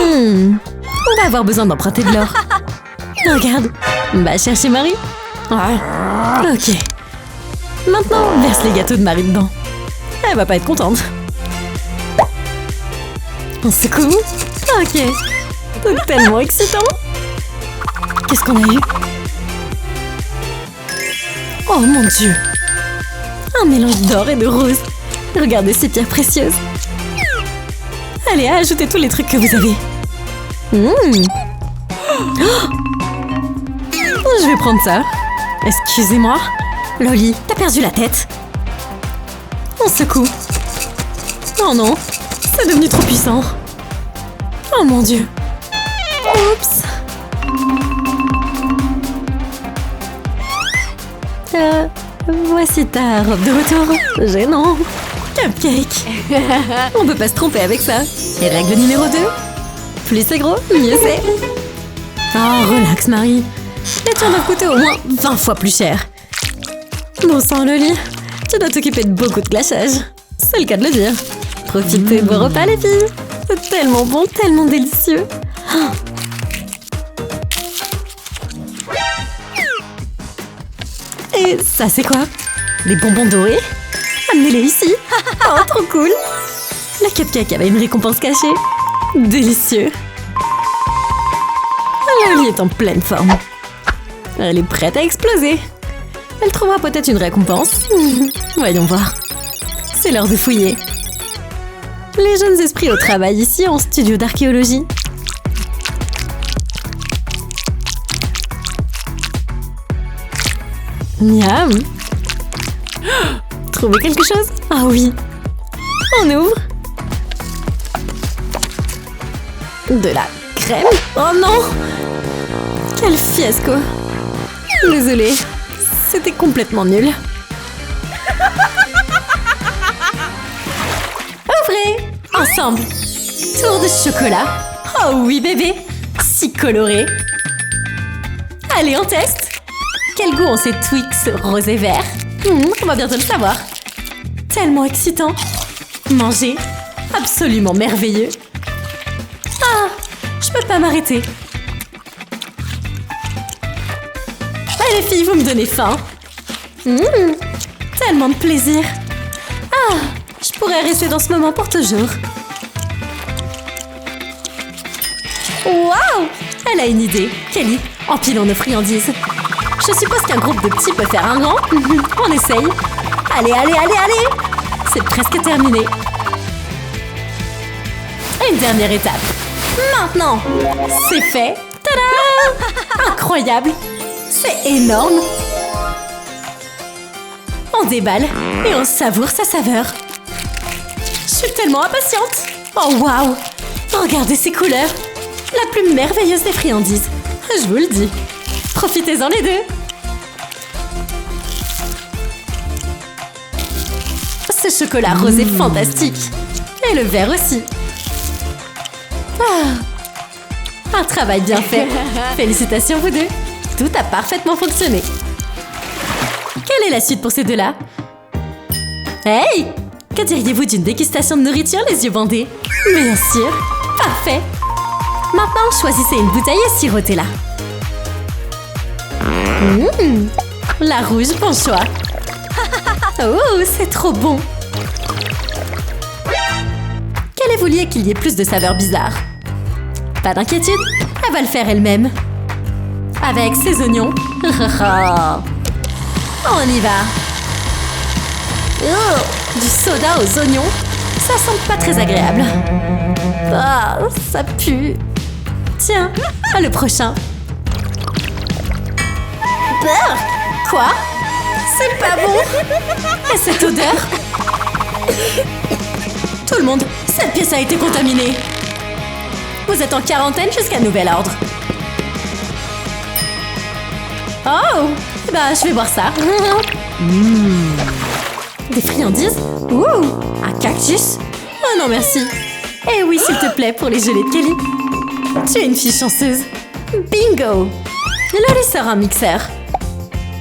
A: On va avoir besoin d'emprunter de l'or. Regarde. Va chercher Marie. Ah, ok. Maintenant, verse les gâteaux de Marie dedans. Elle va pas être contente. On secoue. Ok. C'est tellement excitant. Qu'est-ce qu'on a eu? Oh mon Dieu. Un mélange d'or et de rose. Regardez ces pierres précieuses. Allez, ajoutez tous les trucs que vous avez. Je vais prendre ça. Excusez-moi. Loli, t'as perdu la tête. On secoue. Oh non, c'est devenu trop puissant. Oh mon Dieu. Oups. Voici ta robe de retour. Gênant. Cupcake. On peut pas se tromper avec ça. Et règle numéro 2. Plus c'est gros, mieux c'est. Oh, relax Marie. Les tiens doivent coûter au moins 20 fois plus cher. Bon sang Loli, tu dois t'occuper de beaucoup de glaçage. C'est le cas de le dire. Profitez de vos repas les filles. C'est tellement bon, tellement délicieux. Et ça c'est quoi? Les bonbons dorés? Amenez-les ici. Oh, trop cool. La cupcake avait une récompense cachée. Délicieux. Loli est en pleine forme. Elle est prête à exploser. Elle trouvera peut-être une récompense. Voyons voir. C'est l'heure de fouiller. Les jeunes esprits au travail ici en studio d'archéologie. Miam. Trouvé quelque chose? Ah oui. On ouvre. De la crème? Oh non! Quel fiasco! Désolée, c'était complètement nul. Ouvrez! Ensemble! Tour de chocolat! Oh oui bébé! Si coloré! Allez, on teste! Quel goût ont ces Twix rose et vert? On va bientôt le savoir. Tellement excitant! Manger! Absolument merveilleux! Ah! Je peux pas m'arrêter! Ah les filles, vous me donnez faim! Tellement de plaisir! Ah! Je pourrais rester dans ce moment pour toujours! Waouh! Elle a une idée! Kelly, empilons nos friandises! Je suppose qu'un groupe de petits peut faire un grand? On essaye! Allez, allez, allez, allez! C'est presque terminé! Une dernière étape! Maintenant! C'est fait! Tada! Incroyable! C'est énorme! On déballe et on savoure sa saveur. Je suis tellement impatiente! Oh waouh! Regardez ces couleurs! La plus merveilleuse des friandises! Je vous le dis! Profitez-en les deux! Ce chocolat rose est fantastique! Et le vert aussi! Ah, un travail bien fait! Félicitations vous deux! Tout a parfaitement fonctionné! Quelle est la suite pour ces deux-là? Hey! Que diriez-vous d'une dégustation de nourriture les yeux bandés? Bien sûr! Parfait! Maintenant, choisissez une bouteille et sirotez-la. La rouge, bon choix! Oh, c'est trop bon! Quelle est vouliez qu'il y ait plus de saveurs bizarres? Pas d'inquiétude, elle va le faire elle-même. Avec ses oignons. On y va. Oh, du soda aux oignons. Ça sent pas très agréable. Ah, ça pue. Tiens, le prochain. Beurre? Quoi? C'est pas bon. Et cette odeur? Tout le monde, cette pièce a été contaminée. Vous êtes en quarantaine jusqu'à nouvel ordre. Oh! Bah, je vais boire ça. Des friandises? Ouh! Un cactus? Oh non, merci. Eh oui, s'il te plaît, pour les gelées de Kelly. Tu es une fille chanceuse. Bingo! Loli sort un mixeur.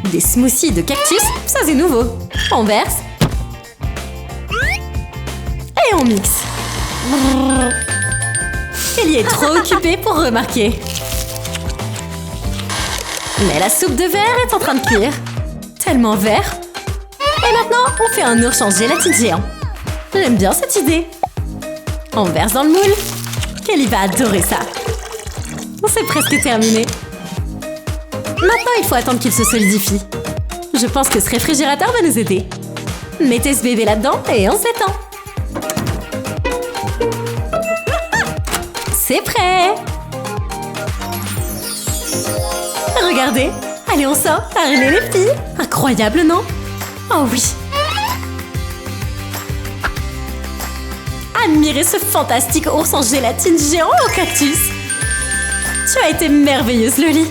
A: Des smoothies de cactus? Ça, c'est nouveau. On verse. Et on mixe. Kelly est trop occupée pour remarquer. Mais la soupe de verre est en train de cuire. Tellement vert. Et maintenant, on fait un ours en gélatine géant. J'aime bien cette idée. On verse dans le moule. Kelly va adorer ça. C'est presque terminé. Maintenant, il faut attendre qu'il se solidifie. Je pense que ce réfrigérateur va nous aider. Mettez ce bébé là-dedans et on s'étend. C'est prêt! Regardez! Allez, on sort! Allez, les filles! Incroyable, non? Oh oui! Admirez ce fantastique ours en gélatine géant au cactus! Tu as été merveilleuse, Loli!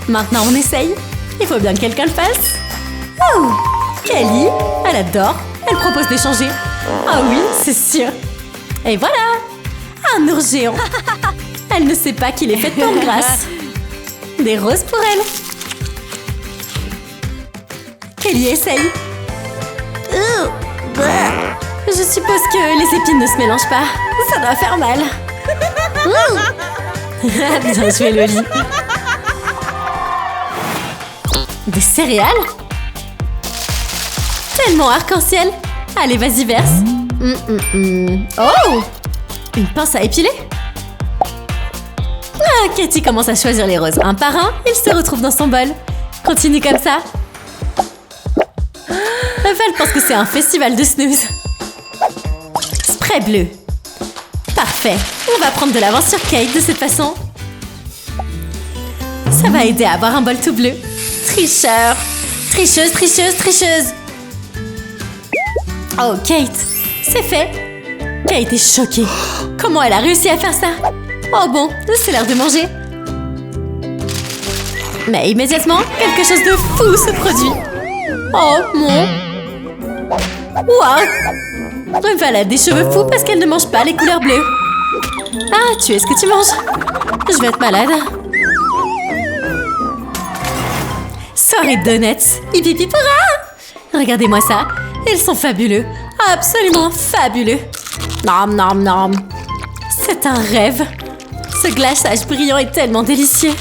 A: Maintenant, on essaye! Il faut bien que quelqu'un le fasse! Oh! Kelly, elle adore! Elle propose d'échanger! Ah oui, c'est sûr! Et voilà! Un ours géant! Elle ne sait pas qu'il est fait de temps de grâce! Des roses pour elle! Kelly essaye! Je suppose que les épines ne se mélangent pas. Ça doit faire mal. Bien joué, Loli. Des céréales? Tellement arc-en-ciel. Allez, vas-y, verse. Oh! Une pince à épiler? Ah, Katie commence à choisir les roses. Un par un, il se retrouve dans son bol. Continue comme ça. Val pense que c'est un festival de snooze. Spray bleu. Parfait. On va prendre de l'avance sur Kate de cette façon. Ça va aider à avoir un bol tout bleu. Tricheur. Tricheuse, tricheuse, tricheuse. Oh, Kate. C'est fait. Kate est choquée. Comment elle a réussi à faire ça? Oh bon, c'est l'heure de manger. Mais immédiatement, quelque chose de fou se produit. Oh, mon... Wow! Val a des cheveux fous parce qu'elle ne mange pas les couleurs bleues. Ah, tu es ce que tu manges. Je vais être malade. Soirée de donuts. Hippipipora! Regardez-moi ça. Ils sont fabuleux. Absolument fabuleux. Nom, nom, nom. C'est un rêve. Ce glaçage brillant est tellement délicieux.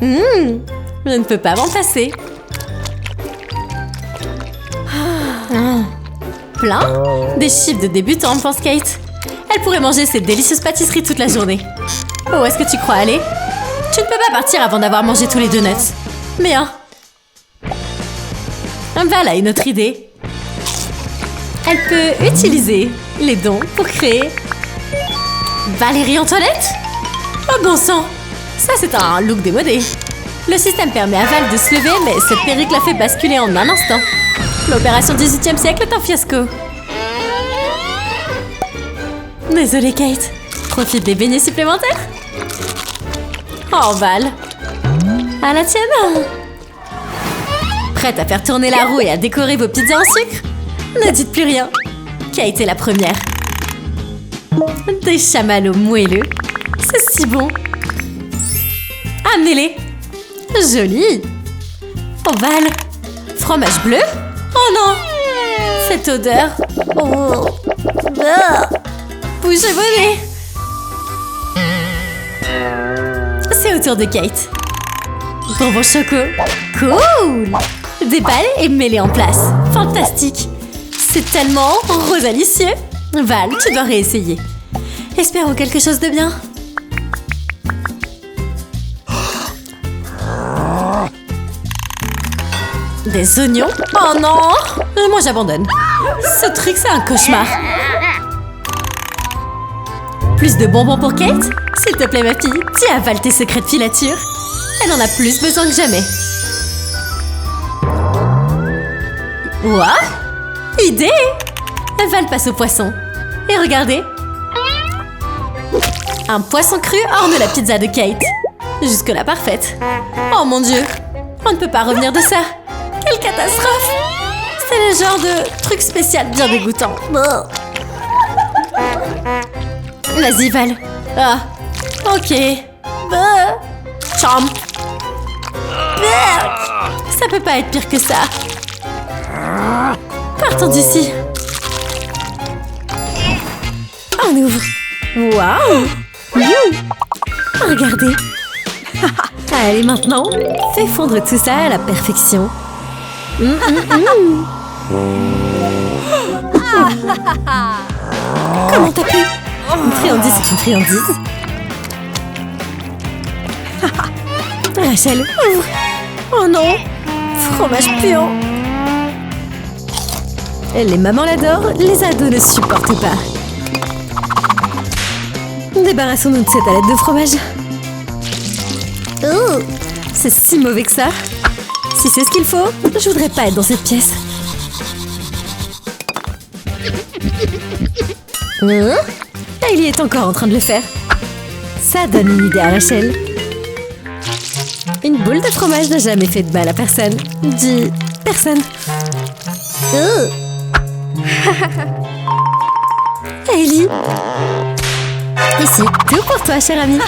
A: Je ne peux pas m'en passer. Plein? Des chiffres de débutante, pense Kate. Elle pourrait manger ces délicieuses pâtisseries toute la journée. Où est-ce que tu crois aller? Tu ne peux pas partir avant d'avoir mangé tous les donuts. Bien. Val a une autre idée. Elle peut utiliser les dons pour créer... Valérie en toilette? Oh bon sang! Ça, c'est un look démodé. Le système permet à Val de se lever, mais cette perruque la fait basculer en un instant. L'opération 18e siècle est un fiasco. Désolée, Kate. Profite des beignets supplémentaires. Oh, Val. À la tienne. Prête à faire tourner la roue et à décorer vos pizzas en sucre? Ne dites plus rien. Kate est la première. Des chamallows moelleux. C'est si bon. Amenez-les. Joli. Oh, Val. Fromage bleu? Oh non! Cette odeur. Oh. Bougez vos nez. C'est au tour de Kate. Bonbon choco. Cool! Déballez et mets-les en place. Fantastique. C'est tellement rosalicieux. Val, tu dois réessayer. Espérons quelque chose de bien. Des oignons? Oh non! Moi j'abandonne. Ce truc c'est un cauchemar. Plus de bonbons pour Kate? S'il te plaît ma fille, tu avales tes secrets de filature. Elle en a plus besoin que jamais. What? Idée! Val passe au poisson. Et regardez. Un poisson cru orne la pizza de Kate. Jusque-là parfaite. Oh mon Dieu! On ne peut pas revenir de ça. Quelle catastrophe! C'est le genre de truc spécial bien dégoûtant. Vas-y, Val. Ah, ok. Chomp. Ça peut pas être pire que ça. Partons d'ici. On ouvre. Waouh! Regardez. Allez, maintenant, fais fondre tout ça à la perfection. Comment t'as pu? Une friandise, c'est une friandise. Rachel, ouvre. Oh non! Fromage puant. Les mamans l'adorent, les ados ne supportent pas. Débarrassons-nous de cette alette de fromage. Oh, c'est si mauvais que ça. Si c'est ce qu'il faut, je voudrais pas être dans cette pièce. Hailey est encore en train de le faire. Ça donne une idée à Rachel. Une boule de fromage n'a jamais fait de mal à personne. Dis personne. Hailey. Ici, tout pour toi, chère amie.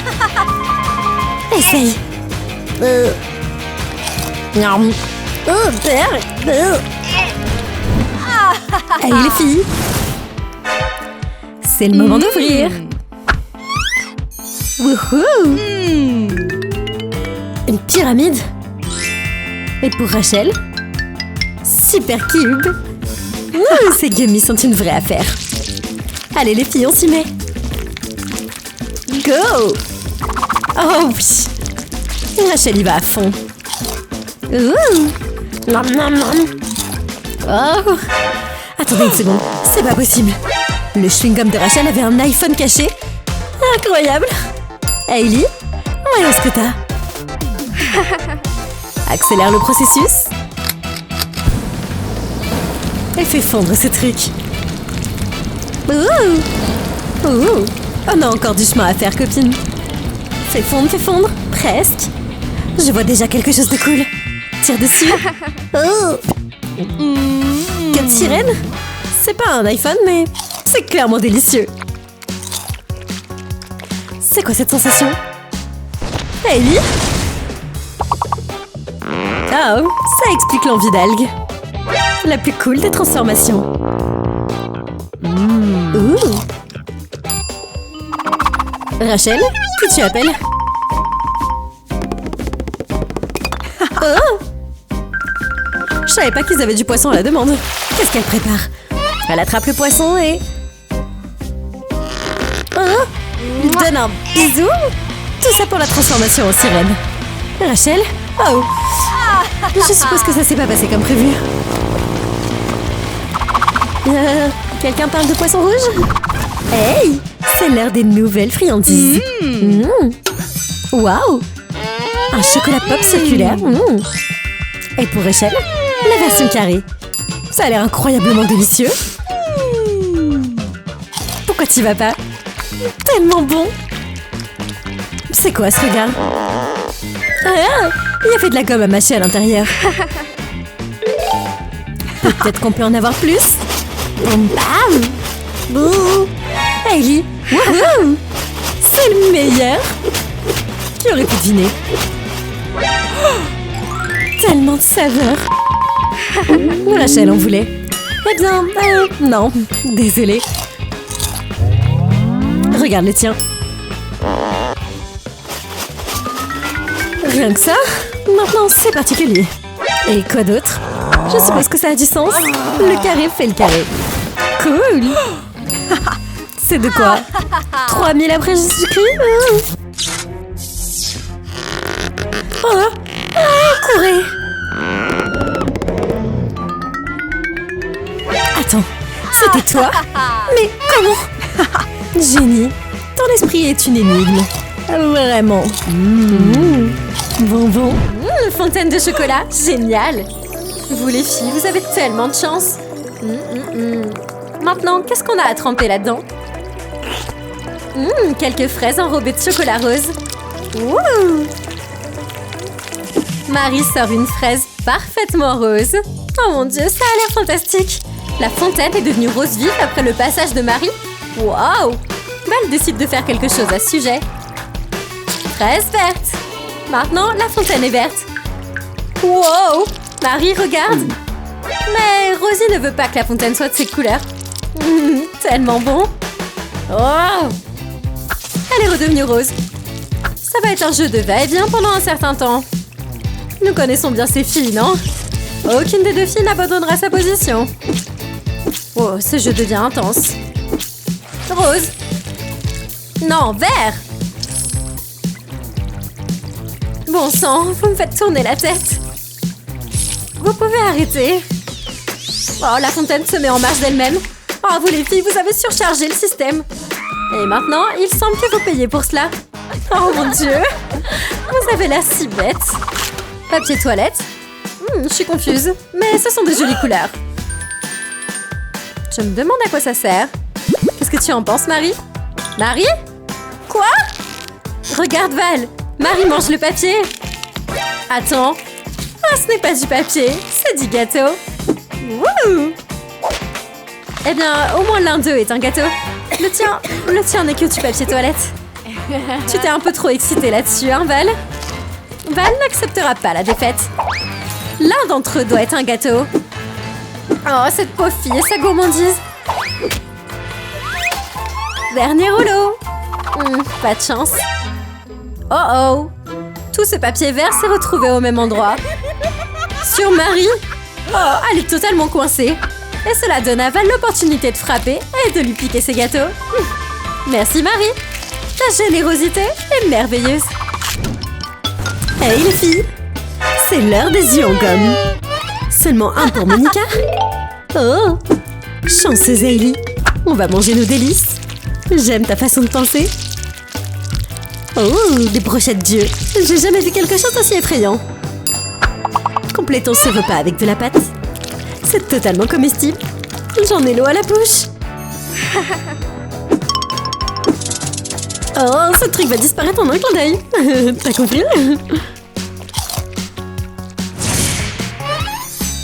A: Essaye. Allez les filles. C'est le moment d'ouvrir. Wouhou! Une pyramide. Et pour Rachel, super cube. Ces gummies sont une vraie affaire. Allez les filles, on s'y met. Go! Oh oui! Rachel y va à fond. Nom, nom, nom. Oh! Attendez une seconde, c'est pas possible. Le chewing-gum de Rachel avait un iPhone caché. Incroyable! Hailey, voyons ce que t'as. Accélère le processus. Et fais fondre ce truc. On a encore du chemin à faire, copine. Fais fondre, presque. Je vois déjà quelque chose de cool. Tire dessus. Queue de sirène? C'est pas un iPhone, mais c'est clairement délicieux. C'est quoi cette sensation? Hailey? Oh, ça explique l'envie d'algues. La plus cool des transformations. Rachel, qui tu appelles? Oh! Je savais pas qu'ils avaient du poisson à la demande. Qu'est-ce qu'elle prépare? Elle attrape le poisson et... lui donne un bisou. Tout ça pour la transformation en sirène. Rachel? Oh! Je suppose que ça s'est pas passé comme prévu. Quelqu'un parle de poisson rouge? Hey! C'est l'heure des nouvelles friandises. Waouh! Un chocolat pop circulaire. Et pour Rachel, la version carrée. Ça a l'air incroyablement délicieux. Pourquoi t'y vas pas? Tellement bon! C'est quoi ce regard? Il y a fait de la gomme à mâcher à l'intérieur. Peut-être qu'on peut en avoir plus? Bam! Bouh! Hailey! Wouhou! C'est le meilleur! Qui aurait pu deviner? Tellement de saveur! Rachel en voulait. Eh bien, non. Désolée. Regarde le tien. Rien que ça? Maintenant, c'est particulier. Et quoi d'autre? Je suppose que ça a du sens. Le carré fait le carré. Cool! C'est de quoi? 3000 après Jésus-Christ? Courez! Attends, c'était toi? Mais comment? Génie, ton esprit est une énigme. Vraiment. Bonbon. Fontaine de chocolat, génial. Vous les filles, vous avez tellement de chance. Maintenant, qu'est-ce qu'on a à tremper là-dedans? Quelques fraises enrobées de chocolat rose. Marie sort une fraise parfaitement rose. Oh mon Dieu, ça a l'air fantastique. La fontaine est devenue rose vif après le passage de Marie. Waouh! Val décide de faire quelque chose à ce sujet. Fraise verte. Maintenant, la fontaine est verte. Wow! Marie, regarde. Mais Rosie ne veut pas que la fontaine soit de cette couleur. Tellement bon. Oh! Elle est redevenue rose. Ça va être un jeu de va-et-vient pendant un certain temps. Nous connaissons bien ces filles, non? Aucune des deux filles n'abandonnera sa position. Oh, ce jeu devient intense. Rose. Non, vert. Bon sang, vous me faites tourner la tête. Vous pouvez arrêter. Oh, la fontaine se met en marche d'elle-même. Oh, vous les filles, vous avez surchargé le système. Et maintenant, il semble que vous payez pour cela. Oh mon Dieu. Vous avez l'air si bête. Papier toilette. Je suis confuse, mais ce sont de jolies couleurs. Je me demande à quoi ça sert. Qu'est-ce que tu en penses, Marie? Marie? Quoi? Regarde, Val. Marie mange le papier. Attends. Ah, ce n'est pas du papier, c'est du gâteau. Wouh! Eh bien, au moins l'un d'eux est un gâteau. Le tien n'est que du papier toilette. Tu t'es un peu trop excitée là-dessus, hein, Val? Val n'acceptera pas la défaite. L'un d'entre eux doit être un gâteau. Oh, cette pauvre fille et sa gourmandise. Dernier rouleau. Pas de chance. Oh oh. Tout ce papier vert s'est retrouvé au même endroit. Sur Marie. Oh, elle est totalement coincée. Et cela donne à Val l'opportunité de frapper et de lui piquer ses gâteaux. Merci Marie. Ta générosité est merveilleuse. Hey les filles, c'est l'heure des yeux en gomme. Seulement un pour Monica. Oh, chanceuse Hailey. On va manger nos délices. J'aime ta façon de penser. Oh, des brochettes d'yeux. J'ai jamais vu quelque chose d'aussi effrayant. Complétons ce repas avec de la pâte. C'est totalement comestible. J'en ai l'eau à la bouche. Oh, ce truc va disparaître en un clin d'œil. T'as compris?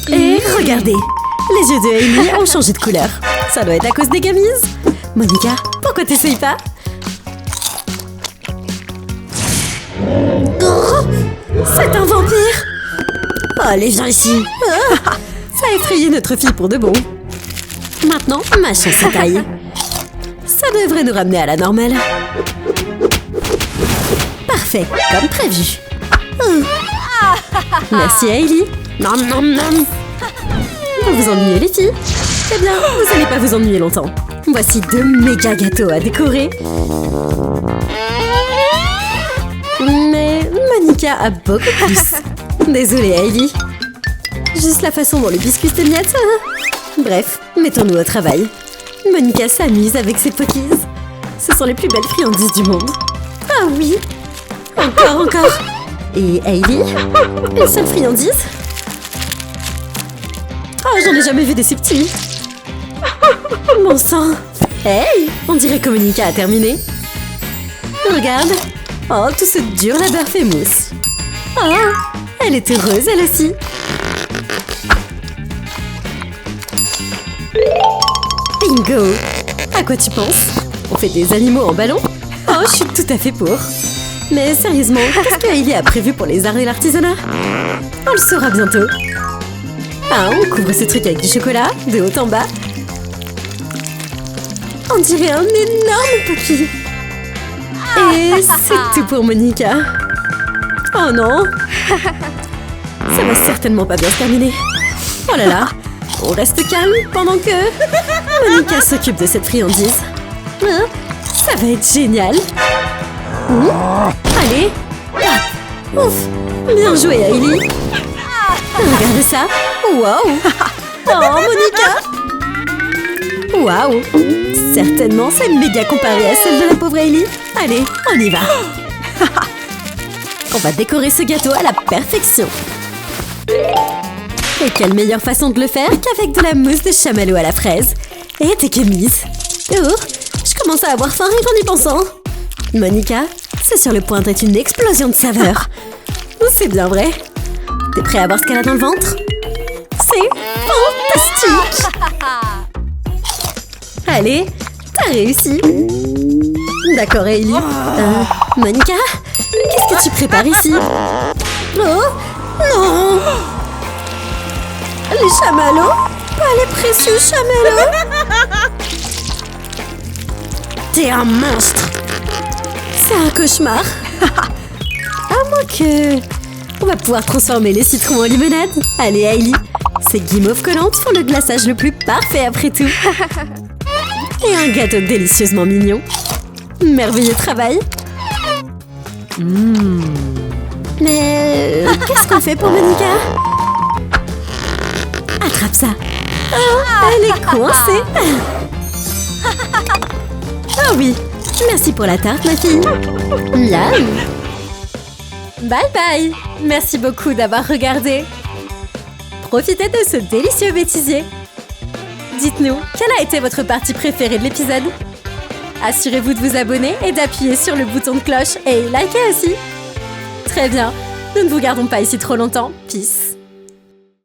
A: Et regardez, les yeux de Hailey ont changé de couleur. Ça doit être à cause des gummies. Monica, pourquoi t'essayes pas? Oh, c'est un vampire. Oh, allez, viens ici. Ah, ça a effrayé notre fille pour de bon. Maintenant, ma chance se taille. Ça devrait nous ramener à la normale. Parfait, comme prévu. Merci Hailey. Nom nom nom. Vous vous ennuyez les filles? Eh bien, vous n'allez pas vous ennuyer longtemps. Voici 2 méga gâteaux à décorer. Mais Monica a beaucoup plus. Désolée Hailey. Juste la façon dont le biscuit s'émiette. Bref, mettons-nous au travail. Monica s'amuse avec ses cookies. Ce sont les plus belles friandises du monde. Ah oui. Encore. Et Hailey? Une seule friandise? Oh, j'en ai jamais vu des si petits. Mon sang. Hey, on dirait que Monica a terminé. Regarde. Oh, tout ce dur labeur fait mousse. Oh, elle est heureuse, elle aussi. Bingo. À quoi tu penses? On fait des animaux en ballon? Oh, je suis tout à fait pour. Mais sérieusement, qu'est-ce que Hailey a prévu pour les arts et l'artisanat? On le saura bientôt. Ah, on couvre ce truc avec du chocolat, de haut en bas. On dirait un énorme cookie. Et c'est tout pour Monica. Oh non. Ça va certainement pas bien se terminer. Oh là là. On reste calme pendant que Monica s'occupe de cette friandise. Hein? Ça va être génial. Allez. Ah. Ouf. Bien joué, Hailey. Regardez ça. Wow. Oh, Monica. Waouh. Certainement, c'est méga comparé à celle de la pauvre Hailey. Allez, on y va. On va décorer ce gâteau à la perfection. Et quelle meilleure façon de le faire qu'avec de la mousse de chamallow à la fraise et des gummies. Oh, je commence à avoir faim rien qu'en y pensant. Monica, c'est sur le point d'être une explosion de saveurs. C'est bien vrai. T'es prêt à voir ce qu'elle a dans le ventre? C'est fantastique. Allez, t'as réussi. D'accord, Hailey. Monica, qu'est-ce que tu prépares ici? Oh, non. Les chamallows? Pas les précieux chamallows? T'es un monstre. C'est un cauchemar. À moins que... On va pouvoir transformer les citrons en limonade. Allez, Hailey, ces guimauves collantes font le glaçage le plus parfait après tout. Et un gâteau délicieusement mignon. Merveilleux travail. Mais qu'est-ce qu'on fait pour Monica? Attrape ça. Oh, elle est coincée. Ah oui, merci pour la tarte, ma fille. Miam. Bye bye. Merci beaucoup d'avoir regardé. Profitez de ce délicieux bêtisier. Dites-nous, quelle a été votre partie préférée de l'épisode? Assurez-vous de vous abonner et d'appuyer sur le bouton de cloche et likez aussi. Très bien, nous ne vous gardons pas ici trop longtemps. Peace.